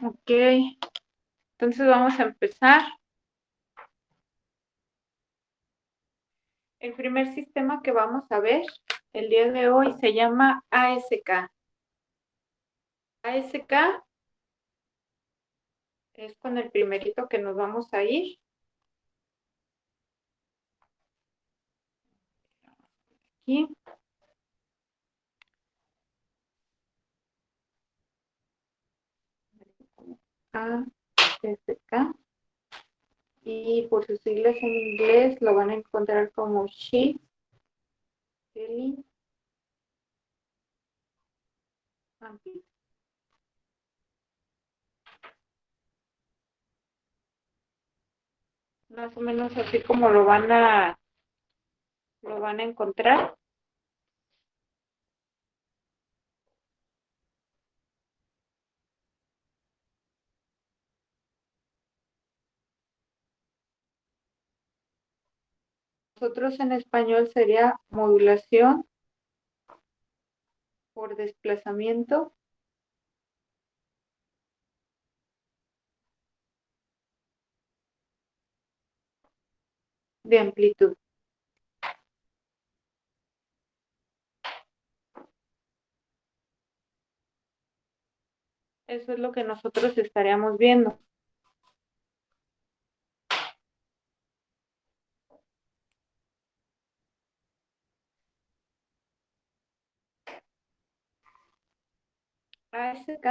Ok, entonces vamos a empezar. El primer sistema que vamos a ver el día de hoy se llama ASK. ASK es con el primerito que nos vamos a ir. Aquí. ASK. Y por sus siglas en inglés lo van a encontrar como Sheet, Kelly, Amplitude. Más o menos así como lo van a encontrar. Nosotros en español sería modulación por desplazamiento de amplitud. Eso es lo que nosotros estaríamos viendo. ASK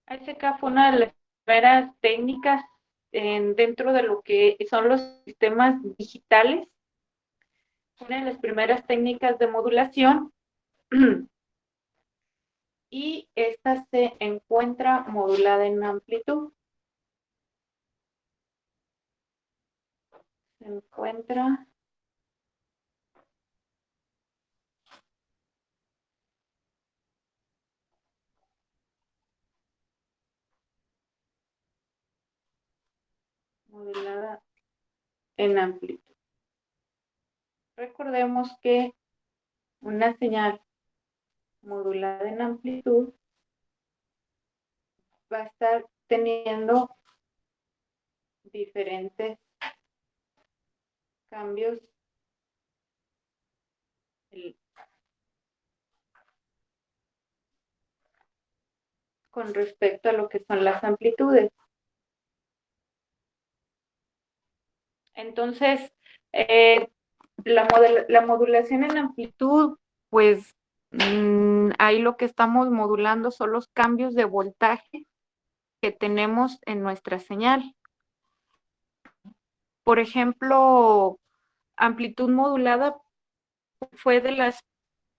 ASK fue una de las primeras técnicas dentro de lo que son los sistemas digitales, una de las primeras técnicas de modulación y esta se encuentra modulada en amplitud. Se encuentra modulada en amplitud. Recordemos que una señal modulada en amplitud va a estar teniendo diferentes cambios con respecto a lo que son las amplitudes. Entonces, la modulación en amplitud, pues ahí lo que estamos modulando son los cambios de voltaje que tenemos en nuestra señal. Por ejemplo, amplitud modulada fue de las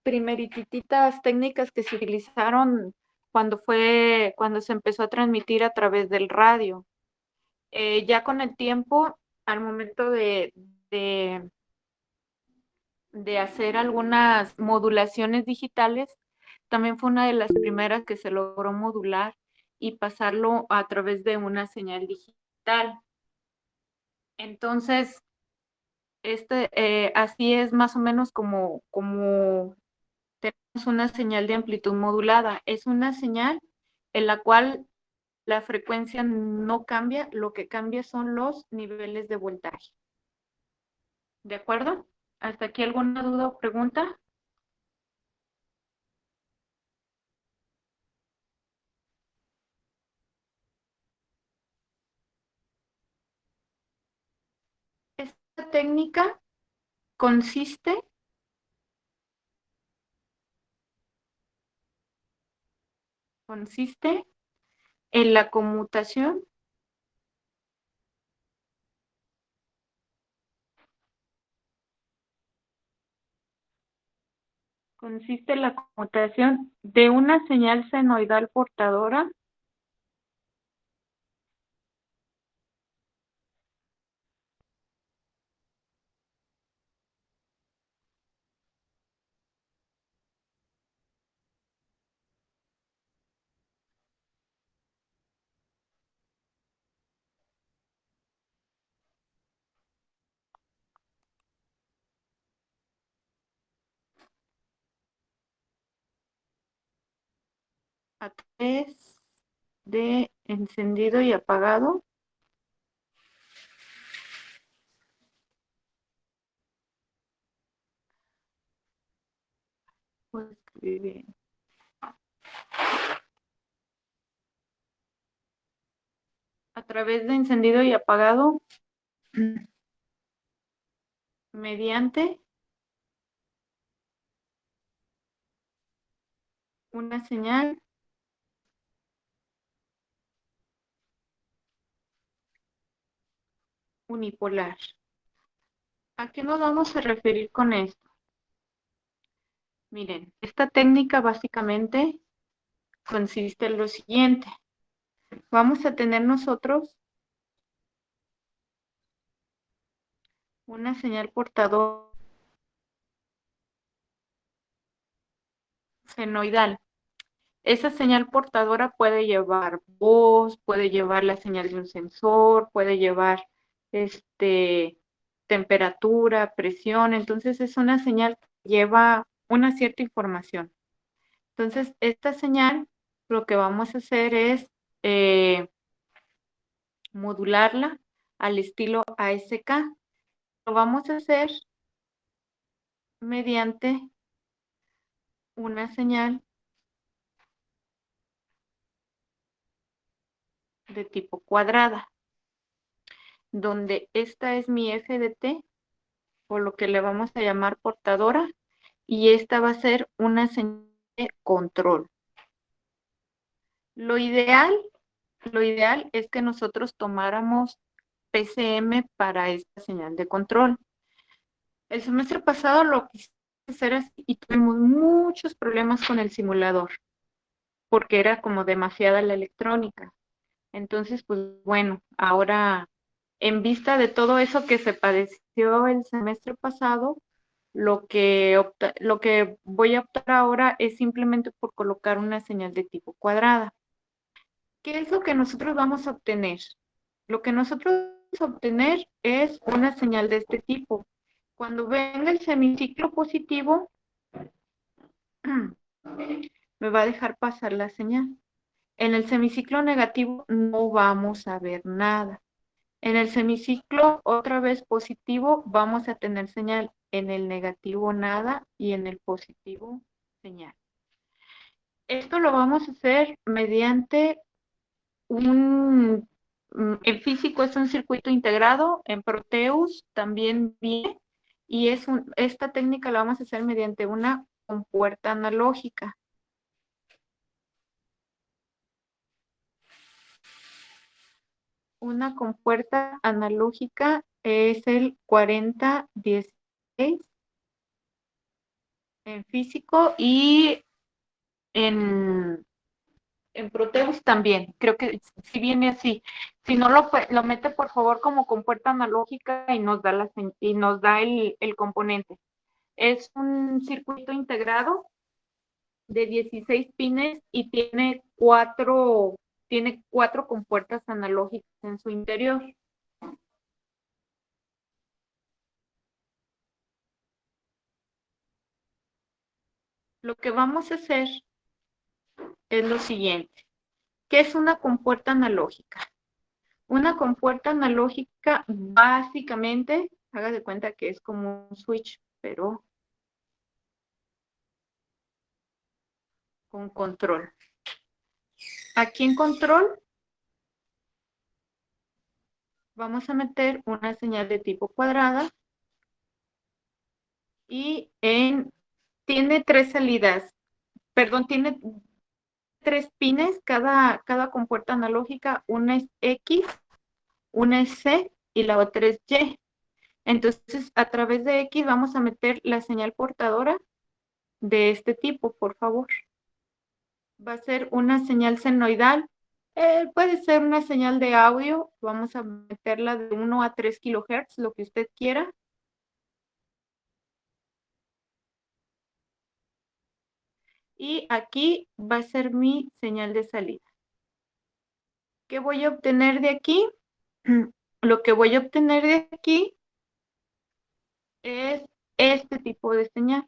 primerititas técnicas que se utilizaron cuando se empezó a transmitir a través del radio. Ya con el tiempo, al momento de, de hacer algunas modulaciones digitales, también fue una de las primeras que se logró modular y pasarlo a través de una señal digital. Entonces, así es más o menos como tenemos una señal de amplitud modulada. Es una señal en la cual la frecuencia no cambia, lo que cambia son los niveles de voltaje. ¿De acuerdo? ¿Hasta aquí alguna duda o pregunta? Esta técnica consiste en la conmutación de una señal senoidal portadora a través de encendido y apagado. Puedo escribir bien. A través de encendido y apagado mediante una señal unipolar. ¿A qué nos vamos a referir con esto? Miren, esta técnica básicamente consiste en lo siguiente. Vamos a tener nosotros una señal portadora senoidal. Esa señal portadora puede llevar voz, puede llevar la señal de un sensor, puede llevar temperatura, presión. Entonces es una señal que lleva una cierta información. Entonces esta señal lo que vamos a hacer es modularla al estilo ASK. Lo vamos a hacer mediante una señal de tipo cuadrada, donde esta es mi f de t, o lo que le vamos a llamar portadora, y esta va a ser una señal de control. Lo ideal es que nosotros tomáramos PCM para esta señal de control. El semestre pasado lo quise hacer así y tuvimos muchos problemas con el simulador, porque era como demasiada la electrónica. Entonces, pues bueno, ahora en vista de todo eso que se padeció el semestre pasado, lo que voy a optar ahora es simplemente por colocar una señal de tipo cuadrada. ¿Qué es lo que nosotros vamos a obtener? Lo que nosotros vamos a obtener es una señal de este tipo. Cuando venga el semiciclo positivo, me va a dejar pasar la señal. En el semiciclo negativo no vamos a ver nada. En el semiciclo, otra vez positivo, vamos a tener señal. En el negativo nada y en el positivo señal. Esto lo vamos a hacer mediante en físico es un circuito integrado, en Proteus también viene, y esta técnica la vamos a hacer mediante una compuerta analógica. Una compuerta analógica es el 4016 en físico y en, en Proteus también. Creo que si viene así. Si no lo mete por favor como compuerta analógica y nos da el componente. Es un circuito integrado de 16 pines y tiene cuatro compuertas analógicas en su interior. Lo que vamos a hacer es lo siguiente. ¿Qué es una compuerta analógica? Una compuerta analógica básicamente, haga de cuenta que es como un switch, pero con control. Aquí en control vamos a meter una señal de tipo cuadrada y tiene tres salidas, perdón, tiene tres pines cada compuerta analógica, una es X, una es C y la otra es Y. Entonces, a través de X vamos a meter la señal portadora de este tipo, por favor. Va a ser una señal senoidal. Puede ser una señal de audio. Vamos a meterla de 1 a 3 kilohertz, lo que usted quiera. Y aquí va a ser mi señal de salida. ¿Qué voy a obtener de aquí? Lo que voy a obtener de aquí es este tipo de señal.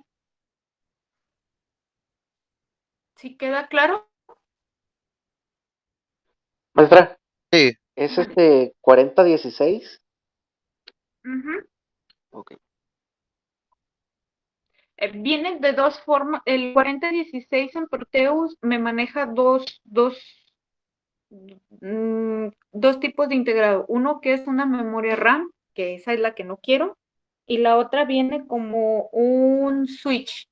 ¿Sí queda claro? Maestra, Sí, ¿es Mande. 4016? Ujú. Ok. Viene de dos formas. El 4016 en Proteus me maneja dos tipos de integrado. Uno que es una memoria RAM, que esa es la que no quiero, y la otra viene como un switch,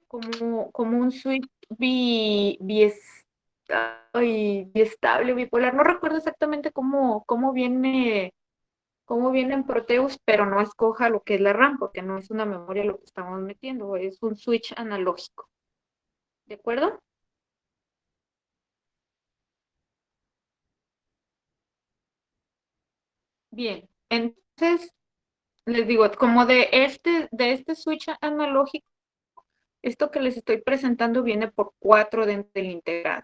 como un switch biestable, bipolar. No recuerdo exactamente cómo viene en Proteus, pero no escoja lo que es la RAM, porque no es una memoria lo que estamos metiendo, es un switch analógico. ¿De acuerdo? Bien. Entonces, les digo, como de este switch analógico, esto que les estoy presentando viene por 4 dentro del integrado.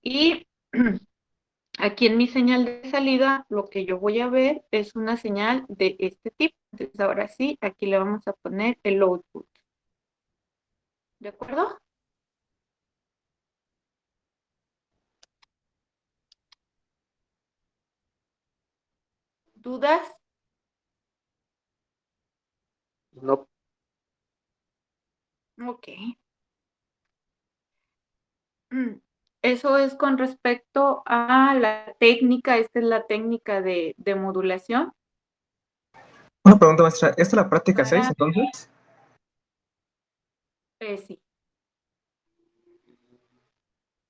Y aquí en mi señal de salida, lo que yo voy a ver es una señal de este tipo. Entonces, ahora sí, aquí le vamos a poner el output. ¿De acuerdo? ¿Dudas? No, Ok. Eso es con respecto a la técnica, esta es la técnica de modulación Una pregunta, maestra. ¿Esta es la práctica 6, para, entonces? sí,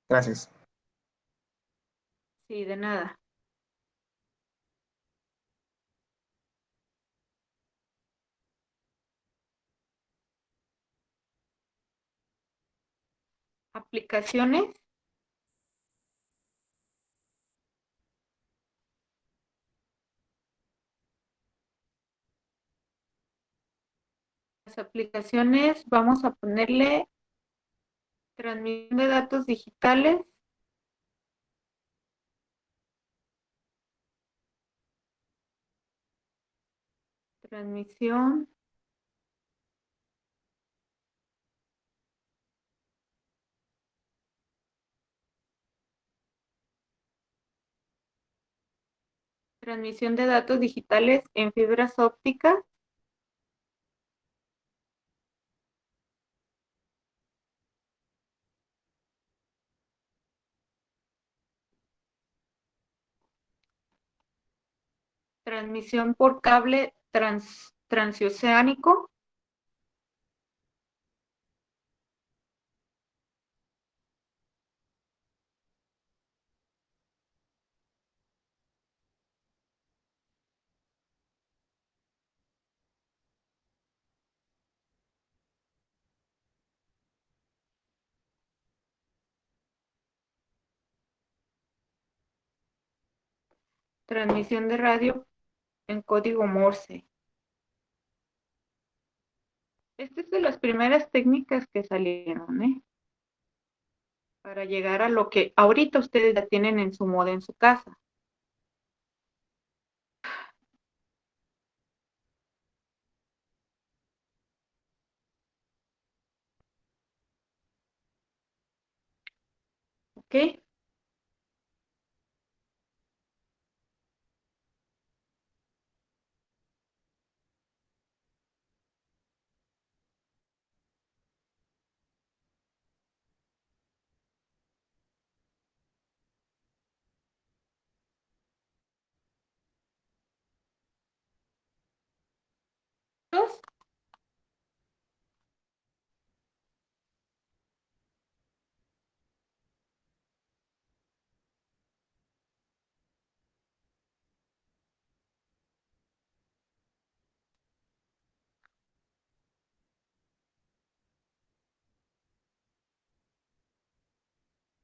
Gracias. sí, de nada. Aplicaciones. Las aplicaciones, vamos a ponerle transmisión de datos digitales, transmisión, transmisión de datos digitales en fibras ópticas, transmisión por cable transoceánico, transmisión de radio en código Morse. Esta es de las primeras técnicas que salieron, ¿eh? Para llegar a lo que ahorita ustedes ya tienen en su moda en su casa. ¿Ok? Entonces,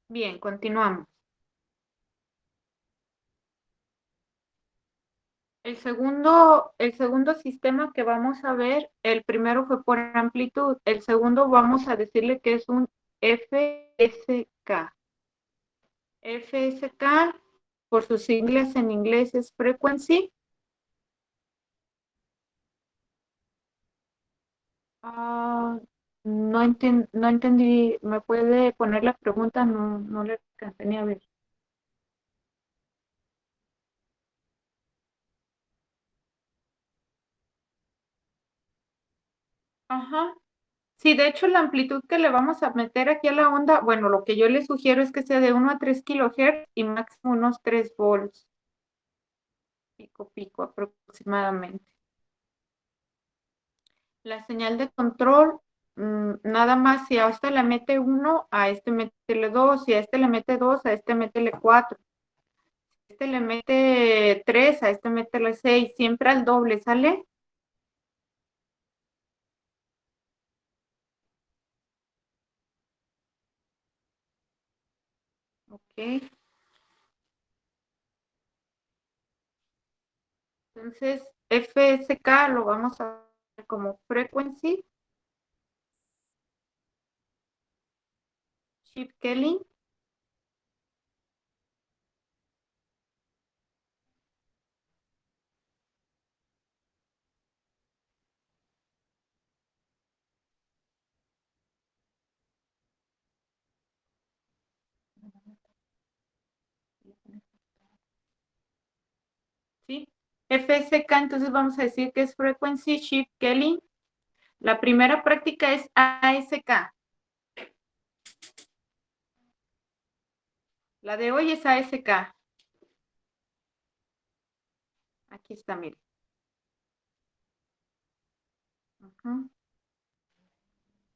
bien, continuamos. El segundo sistema que vamos a ver, el primero fue por amplitud, el segundo vamos a decirle que es un FSK. FSK, por sus siglas en inglés, es Frequency. Ah, no entendí, ¿me puede poner la pregunta? No, no le práctica? Venía a ver. Ajá. Sí, de hecho la amplitud que le vamos a meter aquí a la onda, bueno, lo que yo le sugiero es que sea de 1 a 3 kilohertz y máximo unos 3 volts, pico aproximadamente. La señal de control, nada más si a este le mete 1, a este métele 2, si a este le mete 2, a este métele 4, si a este le mete 3, a este métele 6, siempre al doble, ¿sale? Ok. Entonces, FSK lo vamos a ver como frequency, Chip Kelly. ¿Sí? FSK, entonces vamos a decir que es Frequency Shift Kelly. La primera práctica es ASK. La de hoy es ASK. Aquí está, mire.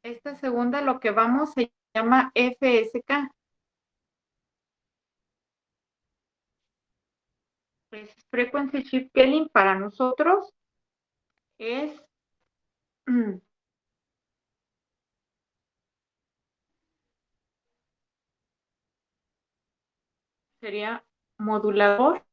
Esta segunda, lo que vamos, se llama FSK. Pues Frequency Shift Kelly para nosotros es sería modulador.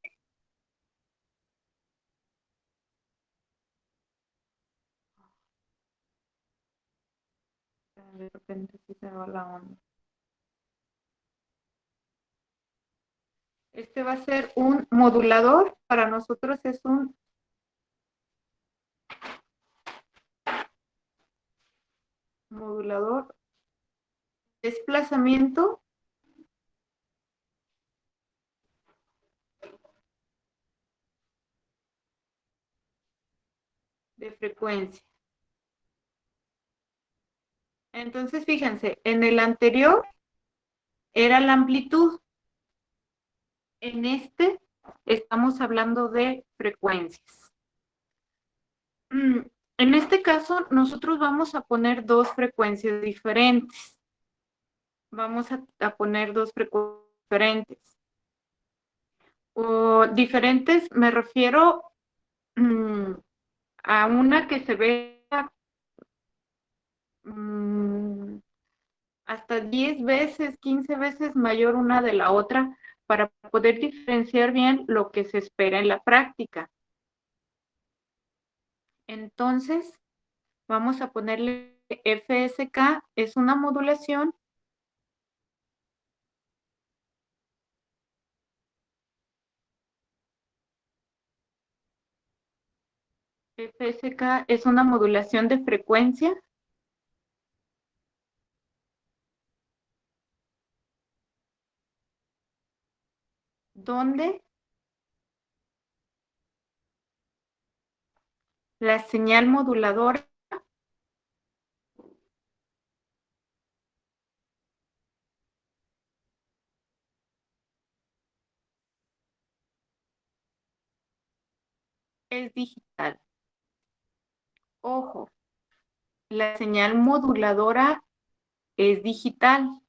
De repente sí se va la onda. Este va a ser un modulador. Para nosotros es un modulador desplazamiento de frecuencia. Entonces, fíjense, en el anterior era la amplitud. En este estamos hablando de frecuencias. En este caso, nosotros vamos a poner dos frecuencias diferentes. Vamos a poner dos frecuencias diferentes. O diferentes, me refiero a una que se vea hasta 10 veces, 15 veces mayor una de la otra para poder diferenciar bien lo que se espera en la práctica. Entonces, vamos a ponerle FSK, es una modulación FSK es una modulación de frecuencia donde la señal moduladora es digital. Ojo, la señal moduladora es digital.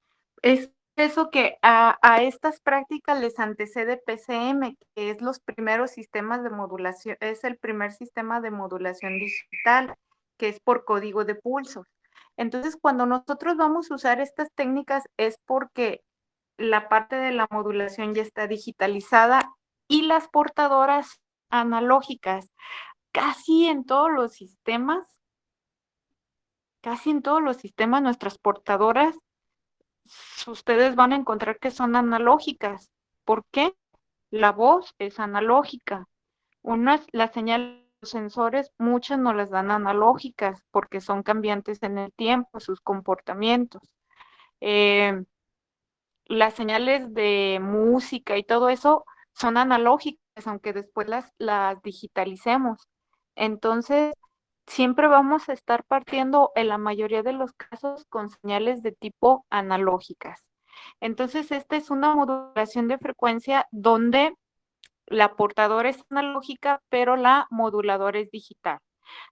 Es eso que a estas prácticas les antecede PCM, que es los primeros sistemas de modulación, es el primer sistema de modulación digital, que es por código de pulsos. Entonces, cuando nosotros vamos a usar estas técnicas es porque la parte de la modulación ya está digitalizada y las portadoras analógicas, casi en todos los sistemas, nuestras portadoras ustedes van a encontrar que son analógicas. ¿Por qué? La voz es analógica. La señal de los sensores, muchas no las dan analógicas porque son cambiantes en el tiempo, sus comportamientos. las señales de música y todo eso son analógicas, aunque después las digitalicemos. Entonces, siempre vamos a estar partiendo en la mayoría de los casos con señales de tipo analógicas. Entonces, esta es una modulación de frecuencia donde la portadora es analógica, pero la moduladora es digital.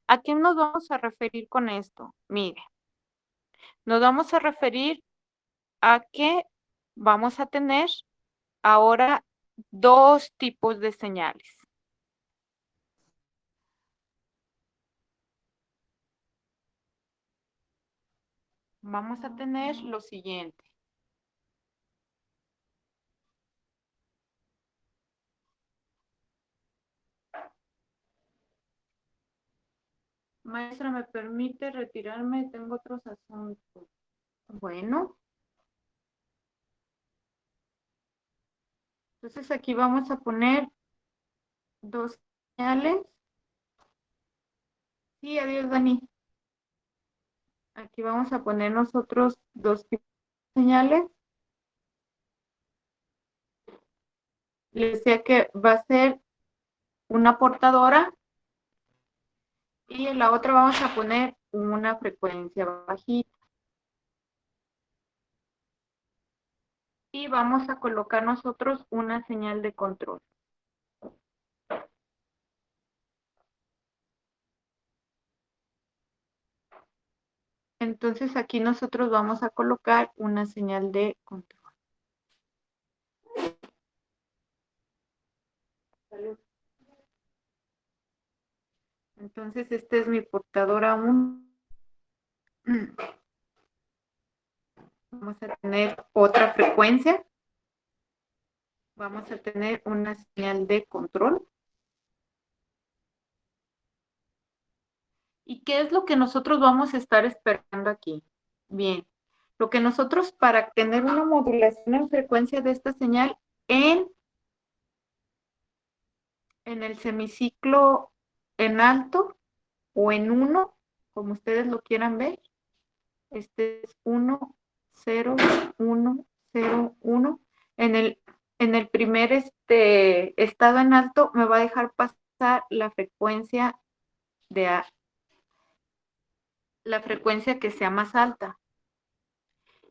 ¿A qué nos vamos a referir con esto? Mire, nos vamos a referir a que vamos a tener ahora dos tipos de señales. Vamos a tener lo siguiente. Maestra, ¿me permite retirarme? Tengo otros asuntos. Bueno, entonces aquí vamos a poner dos señales. Sí, adiós, Dani. Aquí vamos a poner nosotros dos tipos de señales. Les decía que va a ser una portadora y en la otra vamos a poner una frecuencia bajita. Y vamos a colocar nosotros una señal de control. Entonces aquí nosotros vamos a colocar una señal de control. Entonces esta es mi portadora 1. Vamos a tener otra frecuencia. Vamos a tener una señal de control. ¿Y qué es lo que nosotros vamos a estar esperando aquí? Bien, lo que nosotros para tener una modulación en frecuencia de esta señal en el semiciclo en alto o en 1, como ustedes lo quieran ver. Este es 1, 0, 1, 0, 1. En el primer estado en alto me va a dejar pasar la frecuencia la frecuencia que sea más alta.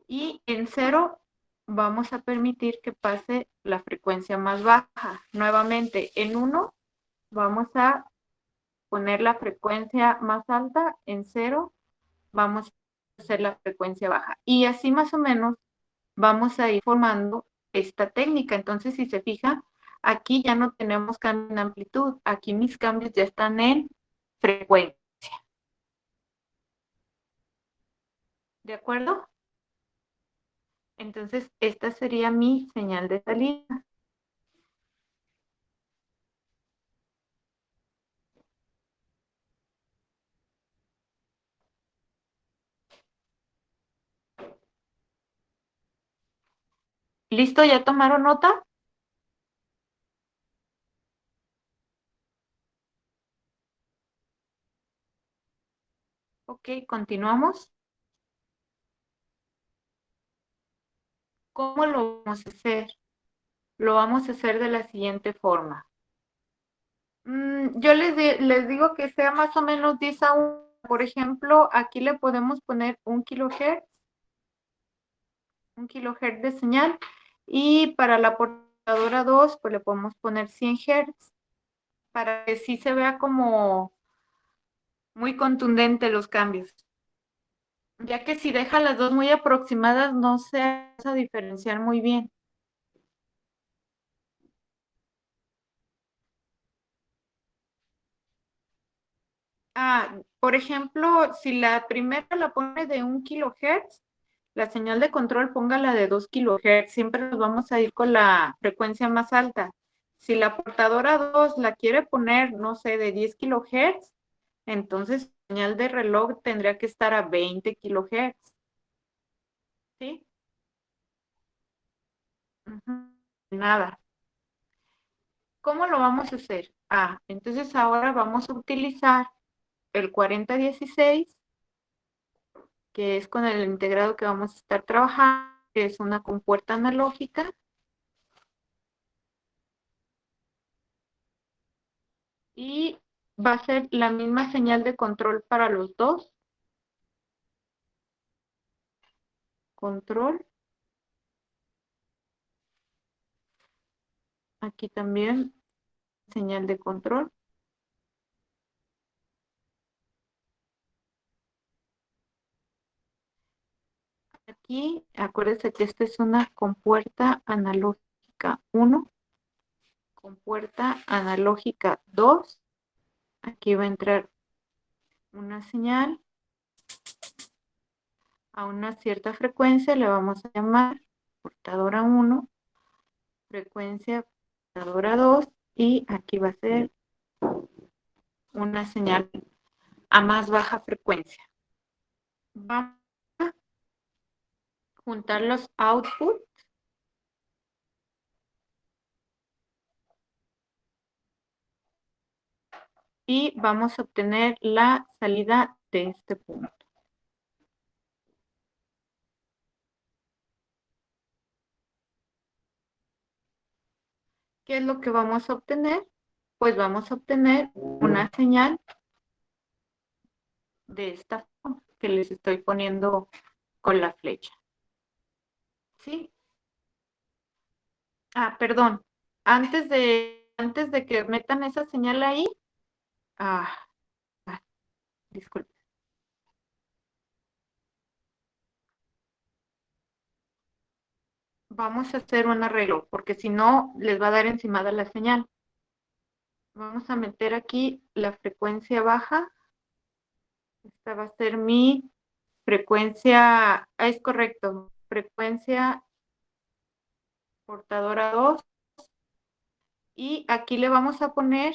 Y en 0 vamos a permitir que pase la frecuencia más baja. Nuevamente, en 1 vamos a poner la frecuencia más alta, en 0 vamos a hacer la frecuencia baja. Y así más o menos vamos a ir formando esta técnica. Entonces, si se fija, aquí ya no tenemos cambio en amplitud. Aquí mis cambios ya están en frecuencia. ¿De acuerdo? Entonces, esta sería mi señal de salida. ¿Listo? ¿Ya tomaron nota? Ok, continuamos. ¿Cómo lo vamos a hacer? Lo vamos a hacer de la siguiente forma. Yo les digo que sea más o menos 10 a 1. Por ejemplo, aquí le podemos poner 1 kilohertz. 1 kilohertz de señal. Y para la portadora 2, pues le podemos poner 100 hertz. Para que sí se vea como muy contundente los cambios. Ya que si deja las dos muy aproximadas, no se va a diferenciar muy bien. Por ejemplo, si la primera la pone de 1 kilohertz, la señal de control póngala de 2 kilohertz. Siempre nos vamos a ir con la frecuencia más alta. Si la portadora 2 la quiere poner, no sé, de 10 kilohertz, entonces la señal de reloj tendría que estar a 20 kilohertz. ¿Sí? Nada. ¿Cómo lo vamos a hacer? Entonces ahora vamos a utilizar el 4016, que es con el integrado que vamos a estar trabajando, que es una compuerta analógica. Y va a ser la misma señal de control para los dos. Control. Aquí también señal de control. Aquí, acuérdense que esta es una compuerta analógica 1, compuerta analógica 2. Aquí va a entrar una señal a una cierta frecuencia, le vamos a llamar portadora 1, frecuencia portadora 2, y aquí va a ser una señal a más baja frecuencia. Vamos a juntar los outputs y vamos a obtener la salida de este punto. ¿Qué es lo que vamos a obtener? Pues vamos a obtener una señal de esta forma que les estoy poniendo con la flecha. ¿Sí? Ah, perdón. Antes de que metan esa señal ahí, ah, disculpe. Vamos a hacer un arreglo, porque si no, les va a dar encimada la señal. Vamos a meter aquí la frecuencia baja. Esta va a ser mi frecuencia, es correcto, frecuencia portadora 2. Y aquí le vamos a poner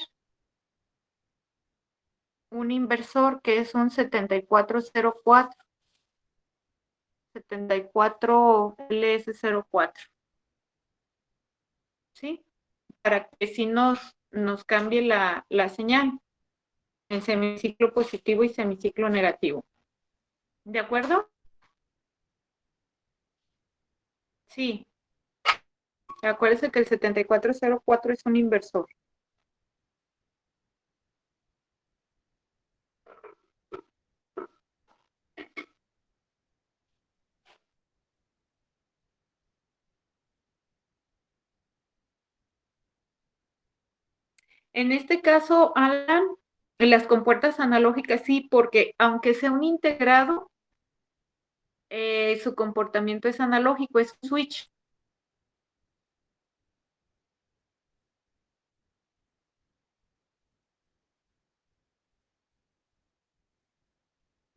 un inversor que es un 7404, 74 LS04. ¿Sí? Para que si nos cambie la señal en semiciclo positivo y semiciclo negativo. ¿De acuerdo? Sí. Acuérdense que el 7404 es un inversor. En este caso, Alan, en las compuertas analógicas sí, porque aunque sea un integrado, su comportamiento es analógico, es un switch.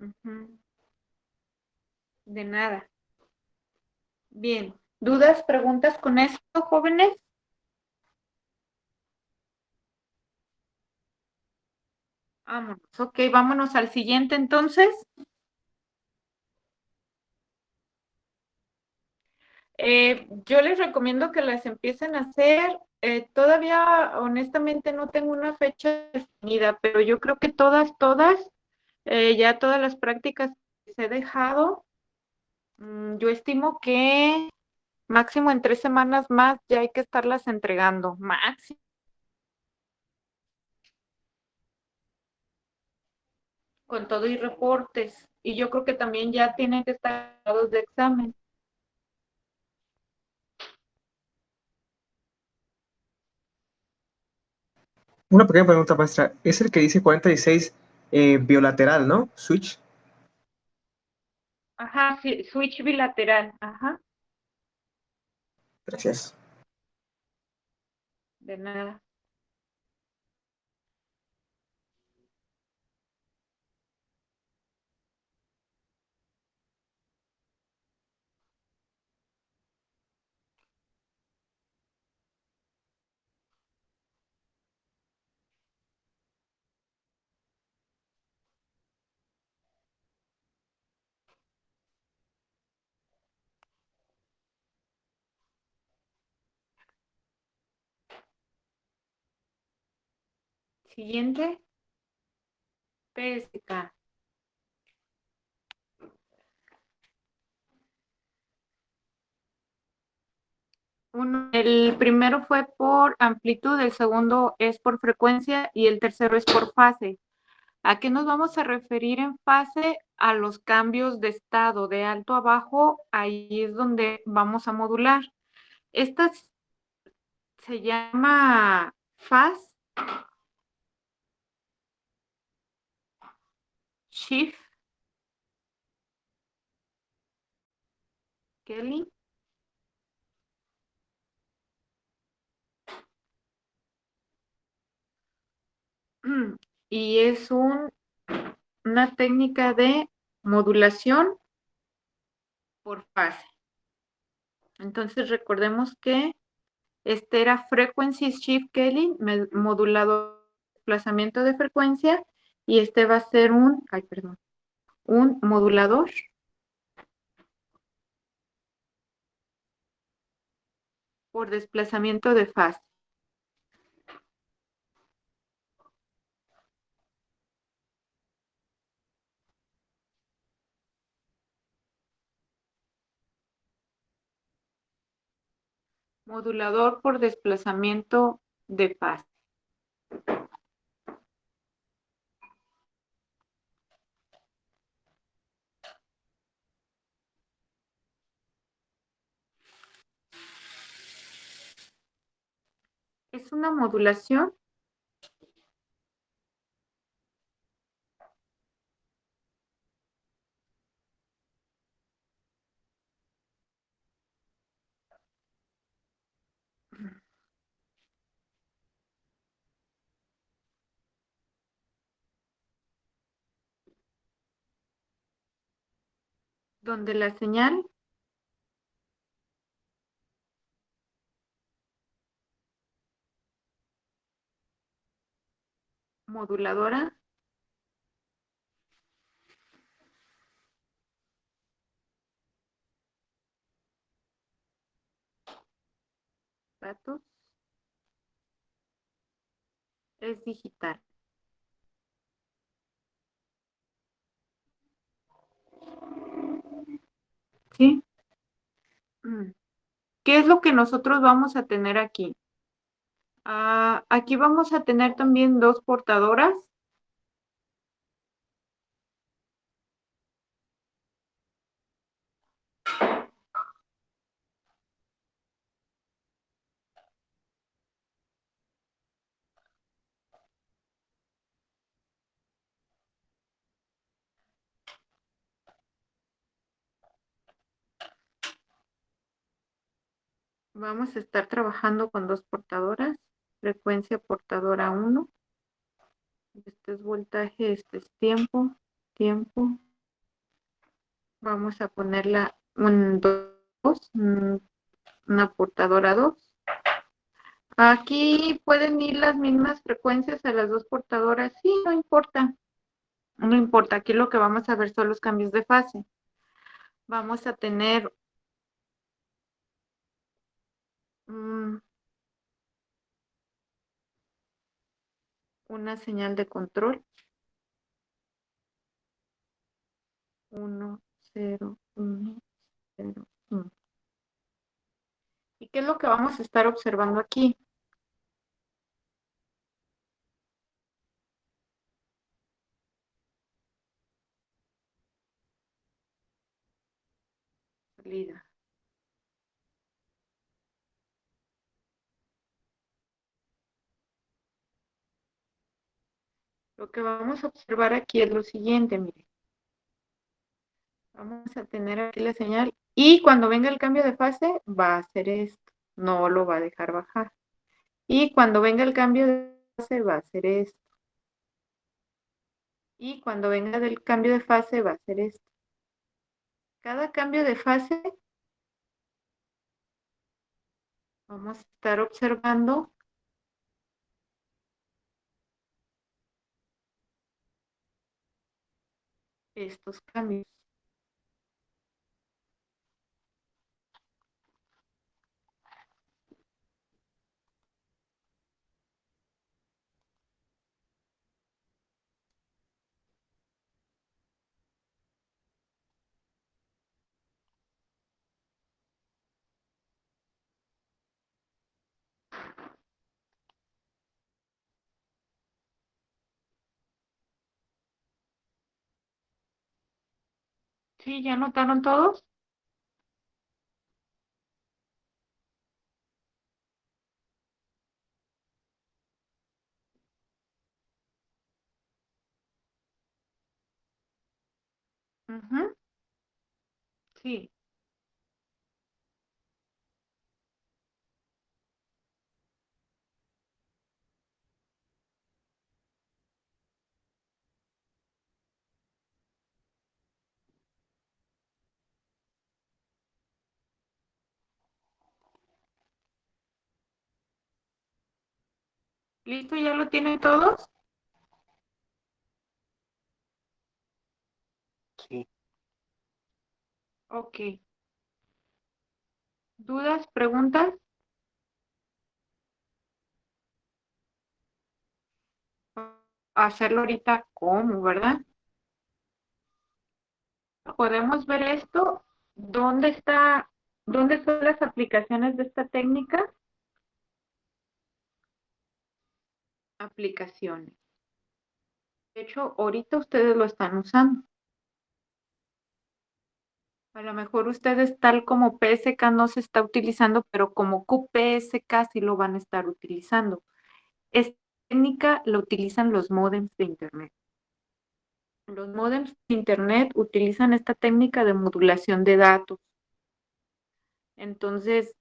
Ujú. De nada. Bien. ¿Dudas, preguntas con esto, jóvenes? Vámonos. Ok, vámonos al siguiente entonces. Yo les recomiendo que las empiecen a hacer. Todavía, honestamente, no tengo una fecha definida, pero yo creo que todas, ya todas las prácticas que les he dejado, yo estimo que máximo en 3 semanas más ya hay que estarlas entregando, máximo, con todo y reportes. Y yo creo que también ya tienen que estar dados de examen. Una pequeña pregunta, maestra. Es el que dice 46 bilateral, ¿no? Switch. Ajá, sí, switch bilateral, ajá, Gracias. de nada. Siguiente, PSK. El primero fue por amplitud, el segundo es por frecuencia y el tercero es por fase. ¿A qué nos vamos a referir en fase? A los cambios de estado, de alto a bajo, ahí es donde vamos a modular. Esta se llama fast shift Kelly. Y es una técnica de modulación por fase. Entonces recordemos que este era Frequency Shift Kelly, modulado desplazamiento de frecuencia, y este va a ser un modulador por desplazamiento de fase. Modulador por desplazamiento de fase. Es una modulación donde la señal moduladora datos es digital. ¿Sí? ¿Qué es lo que nosotros vamos a tener aquí? Aquí vamos a tener también dos portadoras. Vamos a estar trabajando con dos portadoras. Frecuencia portadora 1. Este es voltaje, este es tiempo. Tiempo. Vamos a ponerla un 2, una portadora 2. Aquí pueden ir las mismas frecuencias a las dos portadoras. Sí, no importa. No importa. Aquí lo que vamos a ver son los cambios de fase. Vamos a tener una señal de control. 1, 0, 1, 0, 1. ¿Y qué es lo que vamos a estar observando aquí? Salida. Lo que vamos a observar aquí es lo siguiente, miren. Vamos a tener aquí la señal y cuando venga el cambio de fase va a hacer esto. No lo va a dejar bajar. Y cuando venga el cambio de fase va a hacer esto. Y cuando venga del cambio de fase va a hacer esto. Cada cambio de fase vamos a estar observando estos cambios. ¿Sí? ¿Ya notaron todos? Ujú, sí. ¿Listo? ¿Ya lo tienen todos? Sí. Ok. ¿Dudas? ¿Preguntas? Hacerlo ahorita, ¿cómo, verdad? Podemos ver esto. ¿Dónde está, dónde están las aplicaciones de esta técnica? Aplicaciones. De hecho, ahorita ustedes lo están usando. A lo mejor ustedes tal como PSK no se está utilizando, pero como QPSK sí lo van a estar utilizando. Esta técnica la utilizan los módems de Internet. Los módems de Internet utilizan esta técnica de modulación de datos. Entonces,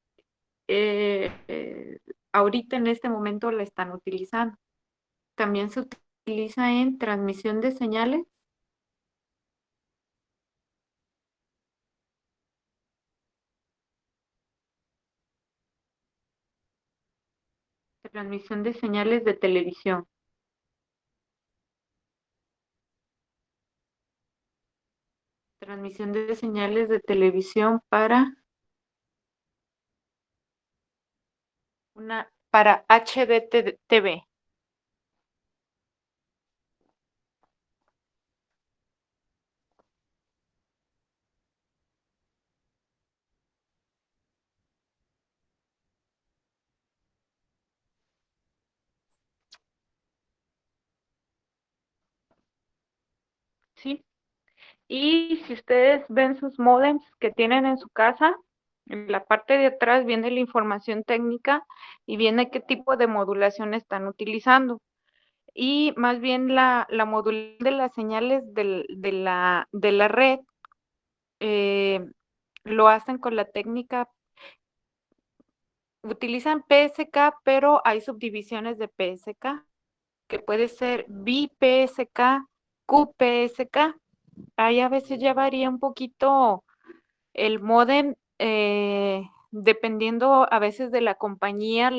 eh, eh, ahorita en este momento la están utilizando. También se utiliza en transmisión de señales, transmisión de señales de televisión, transmisión de señales de televisión para HDTV. ¿Sí? Y si ustedes ven sus módems que tienen en su casa, en la parte de atrás viene la información técnica y viene qué tipo de modulación están utilizando. Y más bien la modulación de las señales de la red eh, lo hacen con la técnica, utilizan PSK, pero hay subdivisiones de PSK, que puede ser BPSK, QPSK. Ahí a veces ya varía un poquito el modem, dependiendo a veces de la compañía,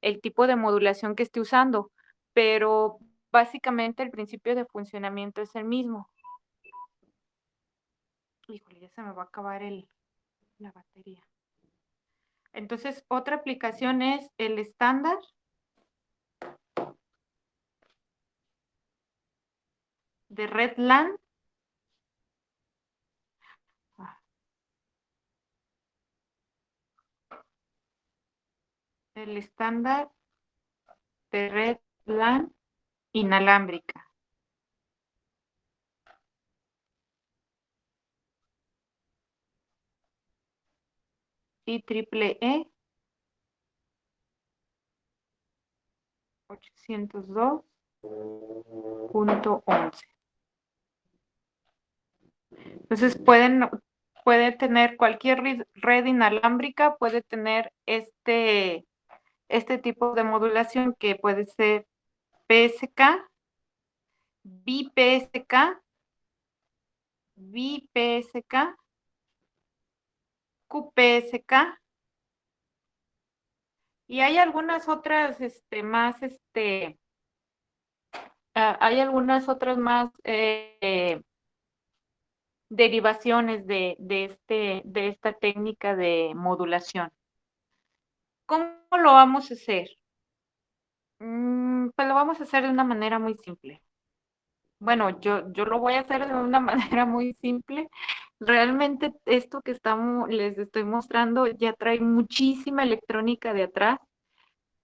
el tipo de modulación que esté usando, pero básicamente el principio de funcionamiento es el mismo. Híjole, ya se me va a acabar la batería. Entonces, otra aplicación es el estándar de Red LAN. El estándar de Red LAN inalámbrica. IEEE 802.11. Entonces puede tener cualquier red inalámbrica, puede tener este tipo de modulación que puede ser PSK, BPSK, BPSK, QPSK, y hay algunas otras hay algunas otras más derivaciones de esta técnica de modulación. ¿Cómo lo vamos a hacer? Pues lo vamos a hacer de una manera muy simple. Bueno, yo lo voy a hacer de una manera muy simple. Realmente esto que les estoy mostrando ya trae muchísima electrónica de atrás,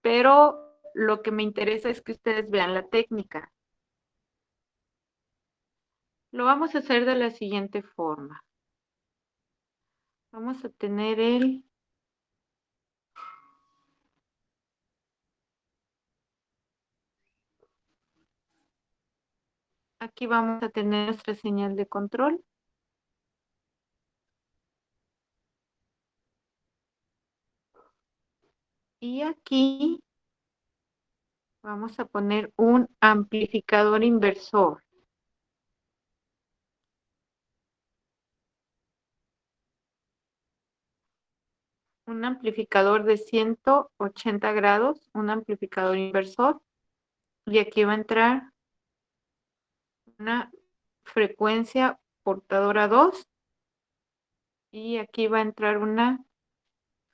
pero lo que me interesa es que ustedes vean la técnica. Lo vamos a hacer de la siguiente forma. Vamos a tener aquí vamos a tener nuestra señal de control. Y aquí vamos a poner un amplificador inversor. Un amplificador de 180 grados, un amplificador inversor. Y aquí va a entrar una frecuencia portadora 2. Y aquí va a entrar una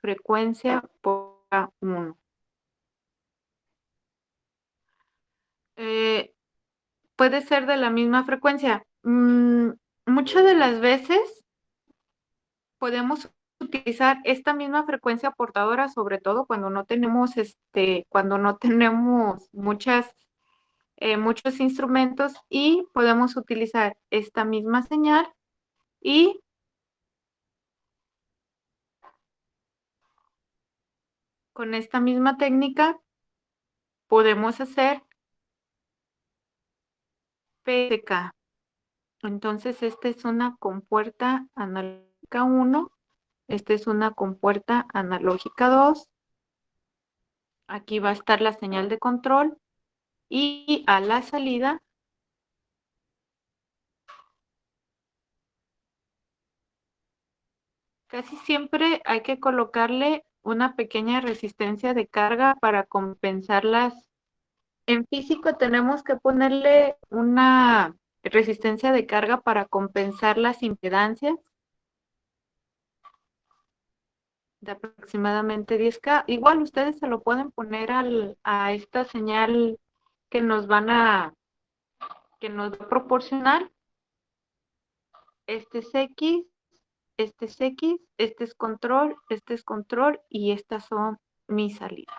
frecuencia portadora 1. Puede ser de la misma frecuencia. Muchas de las veces podemos utilizar esta misma frecuencia portadora, sobre todo cuando no tenemos muchos instrumentos, y podemos utilizar esta misma señal y con esta misma técnica podemos hacer PSK. Entonces, esta es una compuerta analógica 1, esta es una compuerta analógica 2. Aquí va a estar la señal de control y a la salida casi siempre hay que colocarle una pequeña resistencia de carga para compensarlas. En físico tenemos que ponerle una resistencia de carga para compensar las impedancias de aproximadamente 10K. Igual ustedes se lo pueden poner a esta señal que nos va a proporcionar. Este es X, este es X, este es control y estas son mis salidas.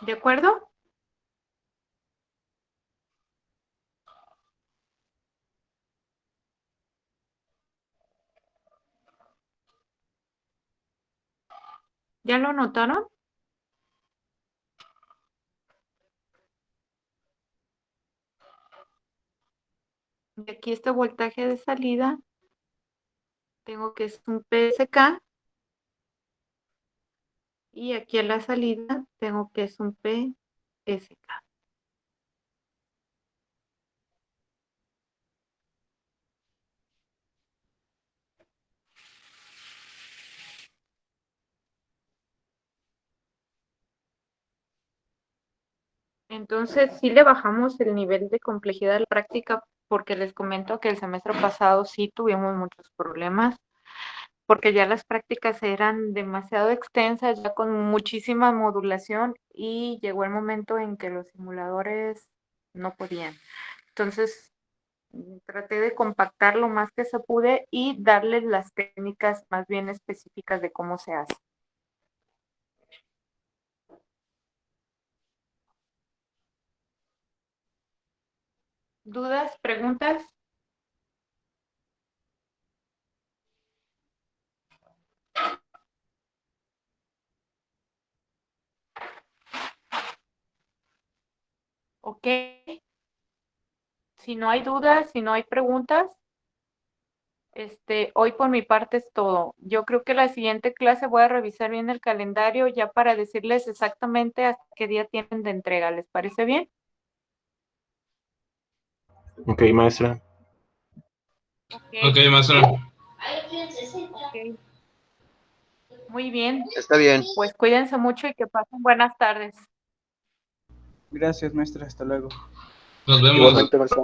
¿De acuerdo? ¿Ya lo notaron? Y aquí este voltaje de salida, tengo que es un PSK. Y aquí a la salida tengo que es un PSK. Entonces, sí le bajamos el nivel de complejidad de la práctica, porque les comento que el semestre pasado sí tuvimos muchos problemas, porque ya las prácticas eran demasiado extensas, ya con muchísima modulación, y llegó el momento en que los simuladores no podían. Entonces, traté de compactar lo más que se pude y darles las técnicas más bien específicas de cómo se hace. ¿Dudas? ¿Preguntas? Ok. Si no hay dudas, si no hay preguntas, hoy por mi parte es todo. Yo creo que la siguiente clase voy a revisar bien el calendario ya para decirles exactamente hasta qué día tienen de entrega. ¿Les parece bien? Ok, maestra. Ok, maestra. Ok. Muy bien. Está bien. Pues cuídense mucho y que pasen buenas tardes. Gracias, maestra. Hasta luego. Nos vemos. Igualmente, maestra.